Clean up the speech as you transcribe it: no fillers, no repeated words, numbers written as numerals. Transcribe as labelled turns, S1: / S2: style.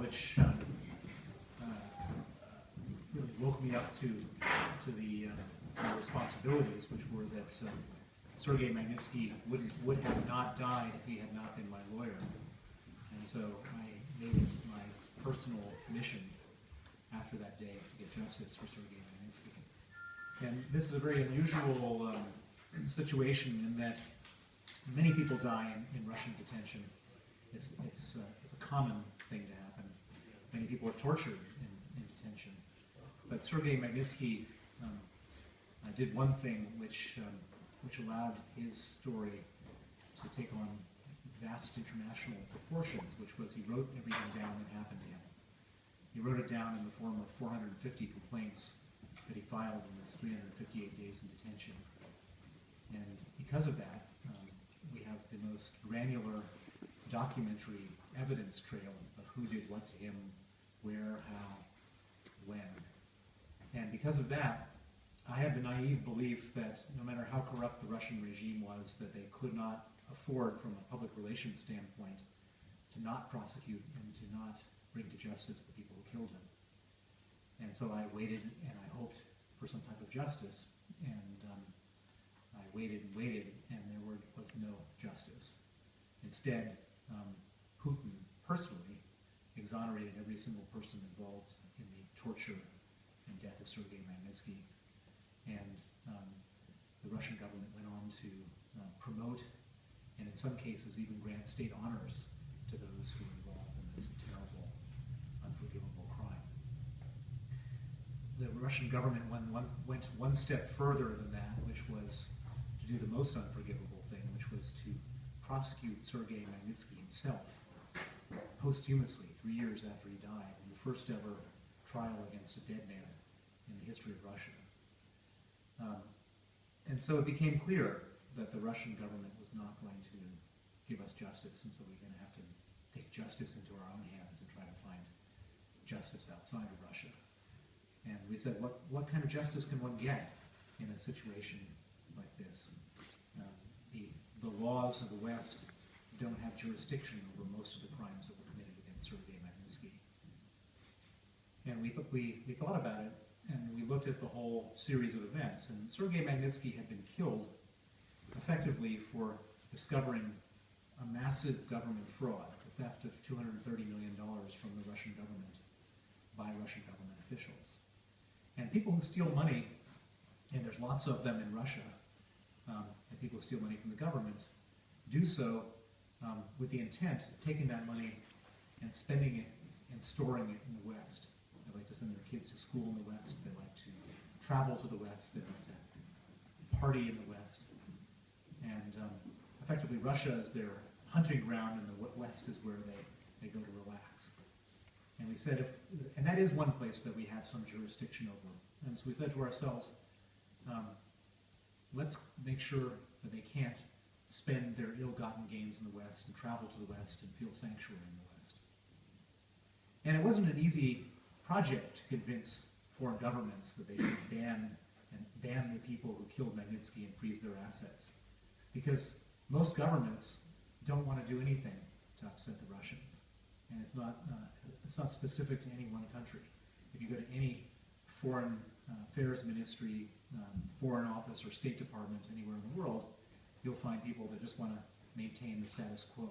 S1: which really woke me up to the responsibilities, which were that Sergei Magnitsky would have not died if he had not been my lawyer. And so I made it my personal mission after that day to get justice for Sergei Magnitsky. And this is a very unusual situation in that many people die in Russian detention. It's a common thing to happen. Many people are tortured in detention. But Sergei Magnitsky did one thing which allowed his story to take on vast international proportions, which was he wrote everything down that happened to him. He wrote it down in the form of 450 complaints that he filed in his 358 days in detention. And because of that, we have the most granular documentary evidence trail of who did what to him, where, how, when. And because of that, I had the naive belief that no matter how corrupt the Russian regime was, that they could not afford, from a public relations standpoint, to not prosecute and to not bring to justice the people who killed him. And so I waited and I hoped for some type of justice, and I waited and waited, and there was no justice. Instead, Putin personally exonerated every single person involved in the torture and death of Sergei Magnitsky. And the Russian government went on to promote, and in some cases even grant state honors to those who were involved in this terrible, unforgivable crime. The Russian government went one step further than that, which was to do the most unforgivable thing, which was to prosecute Sergei Magnitsky himself posthumously, 3 years after he died, in the first ever trial against a dead man in the history of Russia. And so it became clear that the Russian government was not going to give us justice, and so we're going to have to take justice into our own hands and try to find justice outside of Russia. And we said, what kind of justice can one get in a situation like this? The laws of the West don't have jurisdiction over most of the crimes that were committed against Sergei Magnitsky. And we thought about it, and we looked at the whole series of events. And Sergei Magnitsky had been killed effectively for discovering a massive government fraud, the theft of $230 million from the Russian government by Russian government officials. And people who steal money, and there's lots of them in Russia, and people who steal money from the government, do so with the intent of taking that money and spending it and storing it in the West. They like to send their kids to school in the West. They like to travel to the West. They like to party in the West. And effectively, Russia is their hunting ground, and the West is where they go to relax. And we said, and that is one place that we have some jurisdiction over. And so we said to ourselves, let's make sure that they can't spend their ill-gotten gains in the West and travel to the West and feel sanctuary in the West. And it wasn't an easy project to convince foreign governments that they should ban the people who killed Magnitsky and freeze their assets, because most governments don't want to do anything to upset the Russians, and it's not specific to any one country. If you go to any foreign affairs ministry, foreign office, or State Department anywhere in the world, you'll find people that just want to maintain the status quo.